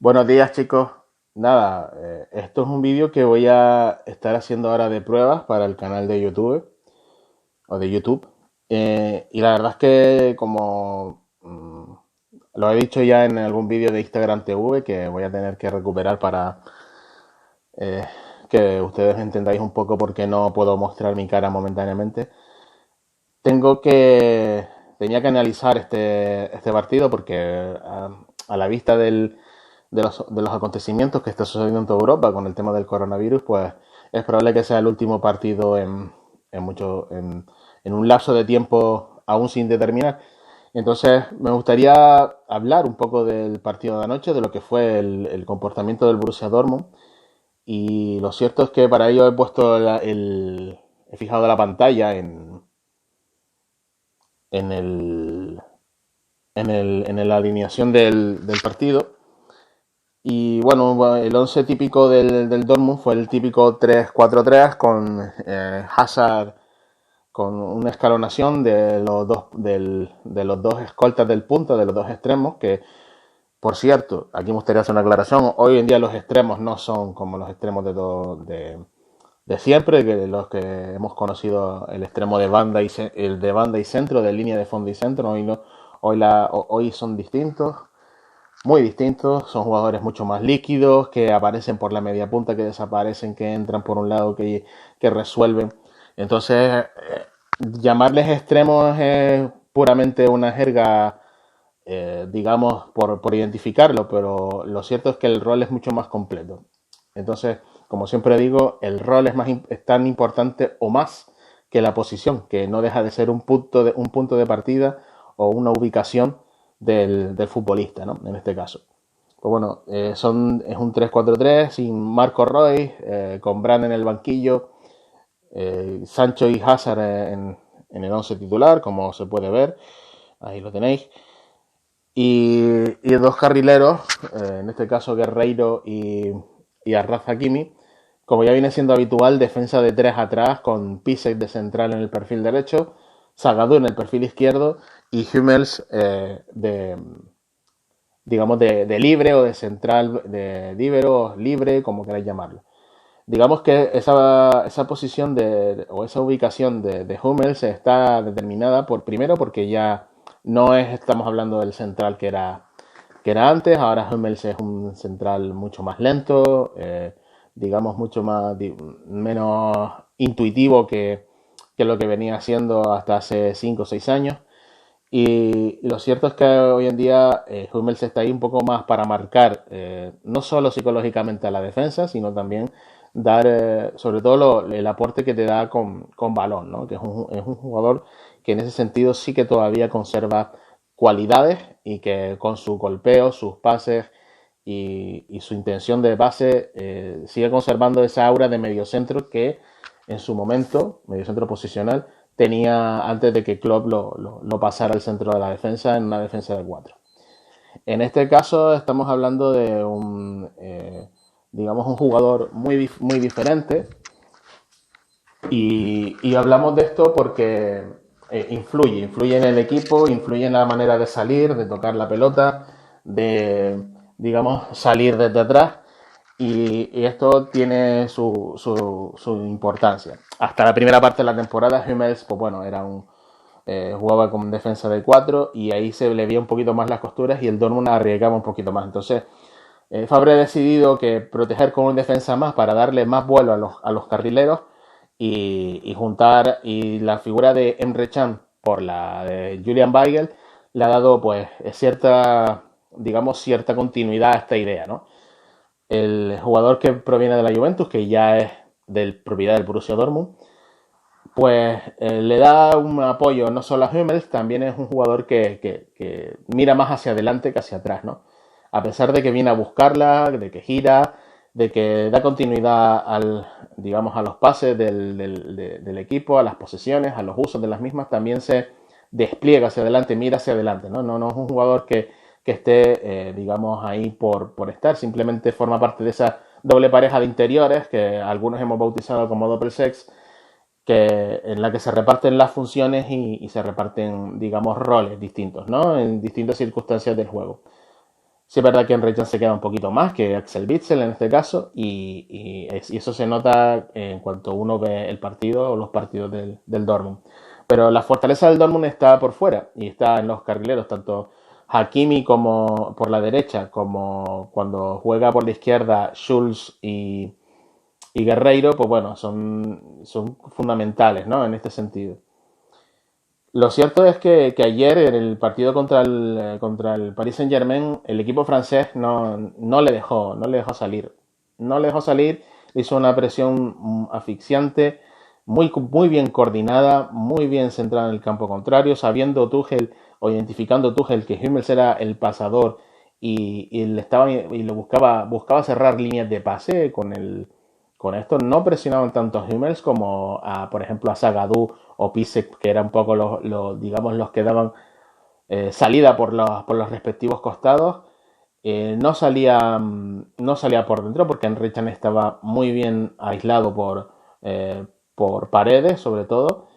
Buenos días, chicos. Nada, esto es un vídeo que voy a estar haciendo ahora de pruebas para el canal de YouTube o de YouTube. Y la verdad es que como lo he dicho ya en algún vídeo de Instagram TV que voy a tener que recuperar para eh, que ustedes entendáis un poco por qué no puedo mostrar mi cara momentáneamente. Tengo que Tenía que analizar este partido porque a la vista de los acontecimientos que está sucediendo en toda Europa con el tema del coronavirus, pues es probable que sea el último partido en un lapso de tiempo aún sin determinar. Entonces, me gustaría hablar un poco del partido de anoche, de lo que fue el comportamiento del Borussia Dortmund. Y lo cierto es que para ello he fijado la pantalla en el, en la alineación del partido. Y bueno, el 11 típico del Dortmund fue el típico 3-4-3 con Hazard con una escalonación de los dos escoltas del punta, de los dos extremos, que por cierto, aquí me gustaría hacer una aclaración, hoy en día los extremos no son como los extremos de siempre, que los que hemos conocido el extremo de banda el de banda y centro, de línea de fondo y centro, hoy no, hoy son distintos, muy distintos, son jugadores mucho más líquidos, que aparecen por la media punta, que desaparecen, que entran por un lado, que resuelven. Entonces, llamarles extremos es puramente una jerga, digamos, por identificarlo, pero lo cierto es que el rol es mucho más completo. Entonces, como siempre digo, el rol es tan importante o más que la posición, que no deja de ser un punto de partida o una ubicación del futbolista, ¿no? En este caso. Pues bueno, es un 3-4-3 sin Marco Roy, con Brand en el banquillo, Sancho y Hazard en el 11 titular, como se puede ver, ahí lo tenéis. Y dos carrileros, en este caso Guerreiro y Arraz Hakimi, como ya viene siendo habitual, defensa de tres atrás con Pisek de central en el perfil derecho, Zagadou en el perfil izquierdo y Hummels digamos, de libre o de central, de líbero, libre, como queráis llamarlo. Digamos que esa posición o esa ubicación de Hummels está determinada primero porque ya no estamos hablando del central que era antes, ahora Hummels es un central mucho más lento, digamos mucho menos intuitivo que lo que venía haciendo hasta hace 5 o 6 años. Y lo cierto es que hoy en día Hummels está ahí un poco más para marcar, no solo psicológicamente a la defensa, sino también dar, sobre todo, el aporte que te da con balón, ¿no? Que es un jugador que en ese sentido sí que todavía conserva cualidades y que con su golpeo, sus pases y su intención de pase sigue conservando esa aura de mediocentro que en su momento, mediocentro posicional, tenía antes de que Klopp lo pasara al centro de la defensa en una defensa de cuatro. En este caso estamos hablando de digamos, un jugador muy diferente y hablamos de esto porque influye en el equipo, influye en la manera de salir, de tocar la pelota, de, digamos, salir desde atrás y esto tiene su importancia. Hasta la primera parte de la temporada, Hummels, pues bueno, jugaba con defensa de 4 y ahí se le veía un poquito más las costuras y el Dortmund arriesgaba un poquito más. Entonces, Fabre ha decidido que proteger con un defensa más para darle más vuelo a los carrileros y juntar y la figura de Emre Can por la de Julian Weigl le ha dado pues cierta continuidad a esta idea, ¿no? El jugador que proviene de la Juventus, que ya es de propiedad del Borussia Dortmund, pues le da un apoyo no solo a Hummels, también es un jugador que mira más hacia adelante que hacia atrás, ¿no? A pesar de que viene a buscarla, de que gira, de que da continuidad digamos, a los pases del equipo, a las posesiones, a los usos de las mismas, también se despliega hacia adelante, mira hacia adelante, ¿no? No es un jugador que esté, digamos, ahí por estar, simplemente forma parte de esa doble pareja de interiores que algunos hemos bautizado como double sex, en la que se reparten las funciones y se reparten, digamos, roles distintos, ¿no? En distintas circunstancias del juego. Sí es verdad que Enrique se queda un poquito más que Axel Witsel en este caso y eso se nota en cuanto uno ve el partido o los partidos del Dortmund. Pero la fortaleza del Dortmund está por fuera y está en los carrileros, tanto Hakimi como por la derecha, como cuando juega por la izquierda Schulz y Guerreiro, pues bueno, son fundamentales, ¿no? En este sentido. Lo cierto es que ayer en el partido contra el Paris Saint-Germain, el equipo francés no le dejó salir. No le dejó salir, hizo una presión asfixiante, muy bien coordinada, muy bien centrada en el campo contrario, sabiendo Tuchel o identificando Tuchel que Hummels era el pasador y lo buscaba cerrar líneas de pase con esto. No presionaban tanto a Hummels como por ejemplo, a Zagadou o Pisek, que eran un poco digamos, los que daban salida por los respectivos costados. No salía por dentro porque Enrique estaba muy bien aislado por Paredes, sobre todo,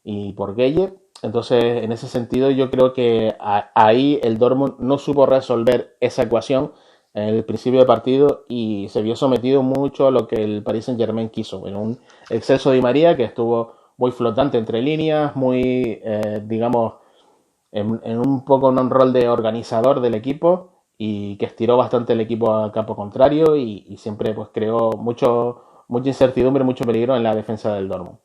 y por Gueye. Entonces, en ese sentido, yo creo que ahí el Dortmund no supo resolver esa ecuación en el principio de partido y se vio sometido mucho a lo que el Paris Saint-Germain quiso, en un exceso de María que estuvo muy flotante entre líneas, muy, digamos, en un poco en un rol de organizador del equipo y que estiró bastante el equipo al campo contrario y siempre pues creó mucha incertidumbre, mucho peligro en la defensa del Dortmund.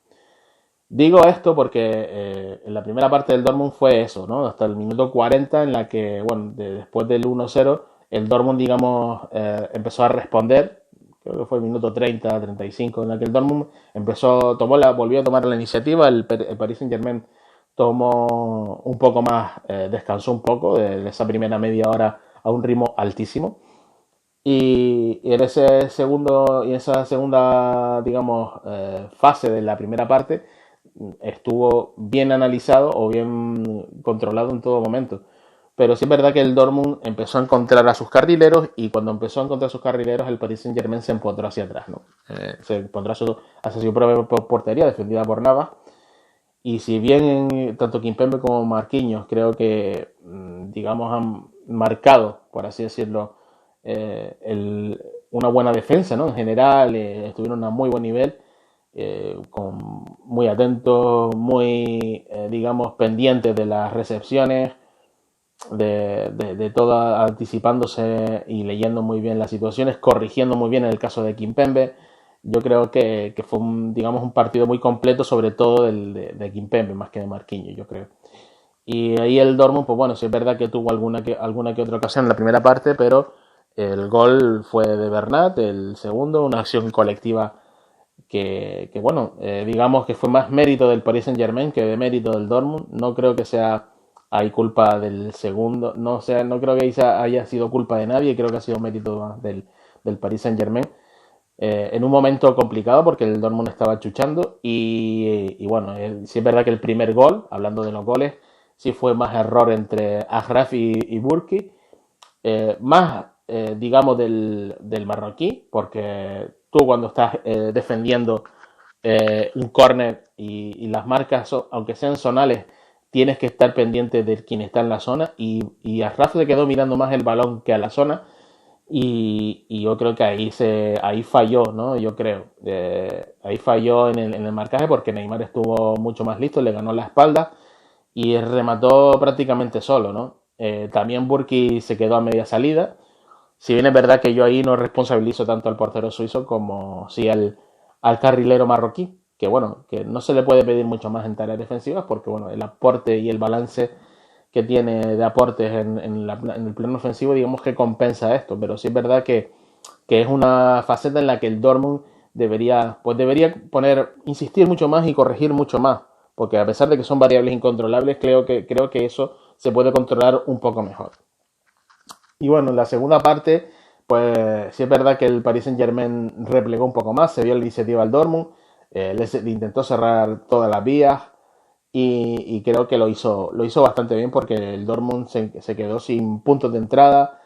Digo esto porque en la primera parte del Dortmund fue eso, ¿no? Hasta el minuto 40 en la que, bueno, después del 1-0, el Dortmund, digamos, empezó a responder. Creo que fue el minuto 30, 35, en la que el Dortmund volvió a tomar la iniciativa. El Paris Saint-Germain tomó un poco más, descansó un poco de esa primera media hora a un ritmo altísimo. Y en esa segunda, digamos, fase de la primera parte, estuvo bien analizado o bien controlado en todo momento. Pero sí es verdad que el Dortmund empezó a encontrar a sus carrileros y cuando empezó a encontrar a sus carrileros, el Paris Saint-Germain se empotró hacia atrás, ¿no? Se empotró hacia su propia portería, defendida por Navas. Y si bien tanto Kimpembe como Marquinhos creo que, digamos, han marcado, por así decirlo, una buena defensa, ¿no? En general, estuvieron a muy buen nivel, muy atentos, muy, digamos, pendientes de las recepciones, de todo, anticipándose y leyendo muy bien las situaciones, corrigiendo muy bien en el caso de Kimpembe. Yo creo que fue digamos, un partido muy completo, sobre todo de Kimpembe, más que de Marquinhos, yo creo. Y ahí el Dortmund, pues bueno, sí es verdad que tuvo alguna que otra ocasión en la primera parte, pero el gol fue de Bernat, el segundo, una acción colectiva que bueno, digamos que fue más mérito del Paris Saint-Germain que de mérito del Dortmund. No creo que sea ahí culpa del segundo, no creo que haya sido culpa de nadie, creo que ha sido mérito más del Paris Saint-Germain. En un momento complicado porque el Dortmund estaba chuchando y bueno, sí es verdad que el primer gol, hablando de los goles, sí fue más error entre Achraf y Burki, más, digamos, del marroquí, porque tú cuando estás defendiendo un córner y las marcas, aunque sean zonales, tienes que estar pendiente de quién está en la zona y Achraf se quedó mirando más el balón que a la zona y yo creo que ahí falló, ¿no? Yo creo. Ahí falló en el marcaje porque Neymar estuvo mucho más listo, le ganó la espalda y remató prácticamente solo, ¿no? También Burki se quedó a media salida. Si bien es verdad que yo ahí no responsabilizo tanto al portero suizo como sí al carrilero marroquí, que bueno, que no se le puede pedir mucho más en tareas defensivas porque bueno, el aporte y el balance que tiene de aportes en el plano ofensivo, digamos que compensa esto, pero sí es verdad que es una faceta en la que el Dortmund debería insistir mucho más y corregir mucho más, porque a pesar de que son variables incontrolables, creo que eso se puede controlar un poco mejor. Y bueno, en la segunda parte, pues sí es verdad que el Paris Saint-Germain replegó un poco más, se vio la iniciativa al Dortmund, le intentó cerrar todas las vías, y creo que lo hizo bastante bien porque el Dortmund se quedó sin puntos de entrada.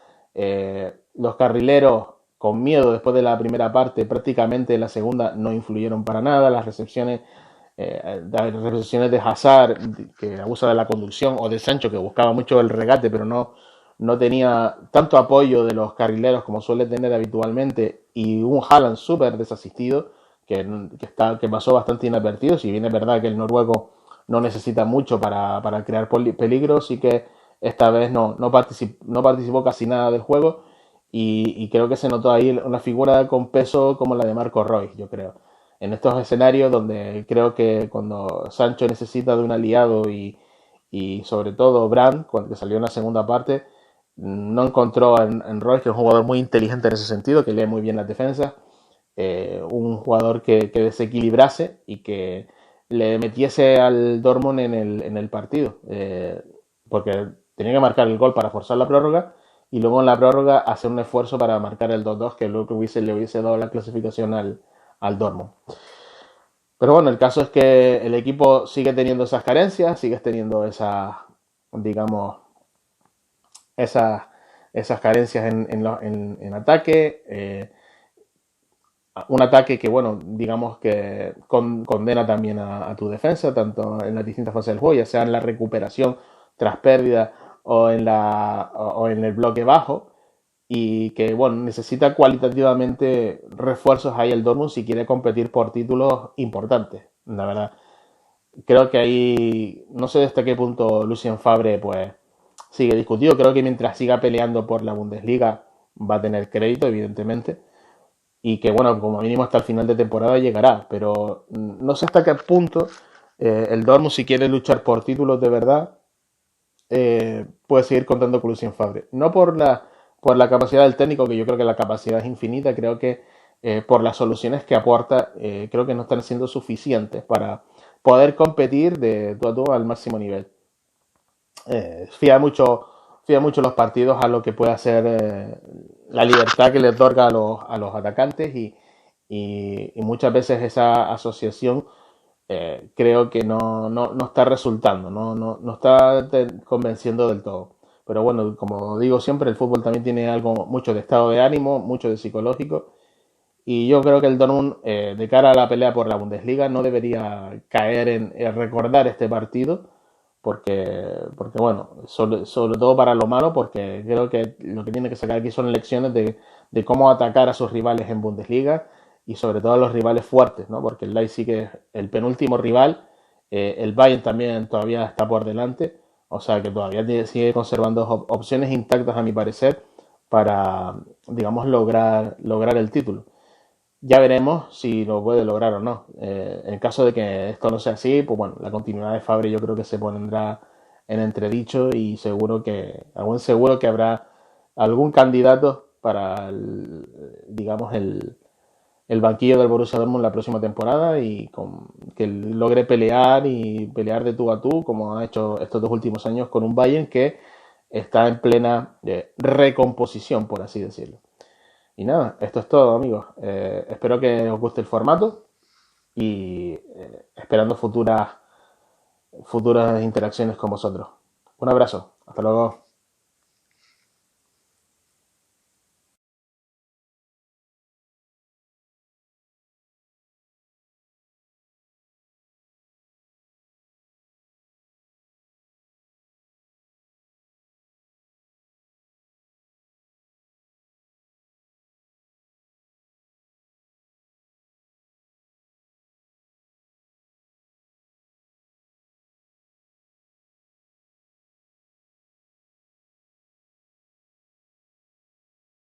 Los carrileros con miedo después de la primera parte, prácticamente en la segunda no influyeron para nada. Las recepciones de Hazard, que abusa de la conducción, o de Sancho, que buscaba mucho el regate, pero no tenía tanto apoyo de los carrileros como suele tener habitualmente y un Haaland súper desasistido que pasó bastante inadvertido. Si bien es verdad que el noruego no necesita mucho para crear peligro, sí que esta vez no participó casi nada del juego y creo que se notó ahí una figura con peso como la de Marco Reus, yo creo. En estos escenarios donde creo que cuando Sancho necesita de un aliado y sobre todo Brandt, cuando salió en la segunda parte, no encontró en Royce, que es un jugador muy inteligente en ese sentido, que lee muy bien las defensas, un jugador que desequilibrase y que le metiese al Dortmund en el partido, porque tenía que marcar el gol para forzar la prórroga y luego en la prórroga hacer un esfuerzo para marcar el 2-2, que luego le hubiese dado la clasificación al Dortmund. Pero bueno, el caso es que el equipo sigue teniendo esas carencias, sigue teniendo digamos, esas, esas carencias en ataque. Un ataque que, bueno, digamos que condena también a tu defensa, tanto en las distintas fases del juego, ya sea en la recuperación tras pérdida o en el bloque bajo, y que, bueno, necesita cualitativamente refuerzos ahí el Dortmund si quiere competir por títulos importantes, la verdad. Creo que ahí, no sé hasta qué punto Lucien Favre, pues, sigue discutido. Creo que mientras siga peleando por la Bundesliga va a tener crédito, evidentemente y que bueno, como mínimo hasta el final de temporada llegará, pero no sé hasta qué punto el Dortmund si quiere luchar por títulos de verdad puede seguir contando con Lucien Favre. No por la capacidad del técnico, que yo creo que la capacidad es infinita, creo que por las soluciones que aporta, creo que no están siendo suficientes para poder competir de tú a tú al máximo nivel. Eh, fía mucho fía mucho los partidos a lo que puede hacer la libertad que le otorga a los atacantes y muchas veces esa asociación creo que no está resultando, no está convenciendo del todo. Pero bueno, como digo siempre, el fútbol también tiene algo, mucho de estado de ánimo, mucho de psicológico. Y yo creo que el Dortmund, de cara a la pelea por la Bundesliga, no debería caer en recordar este partido, porque bueno, sobre todo para lo malo, porque creo que lo que tiene que sacar aquí son lecciones de cómo atacar a sus rivales en Bundesliga y sobre todo a los rivales fuertes, ¿no? Porque el Leipzig es el penúltimo rival, el Bayern también todavía está por delante, o sea que todavía sigue conservando opciones intactas, a mi parecer, para, digamos, lograr el título. Ya veremos si lo puede lograr o no. En caso de que esto no sea así, pues bueno, la continuidad de Fabre yo creo que se pondrá en entredicho y seguro que habrá algún candidato para digamos, el banquillo del Borussia Dortmund la próxima temporada y que logre pelear y pelear de tú a tú, como ha hecho estos dos últimos años con un Bayern que está en plena recomposición, por así decirlo. Y nada, esto es todo, amigos. Espero que os guste el formato y esperando futuras interacciones con vosotros. Un abrazo. Hasta luego.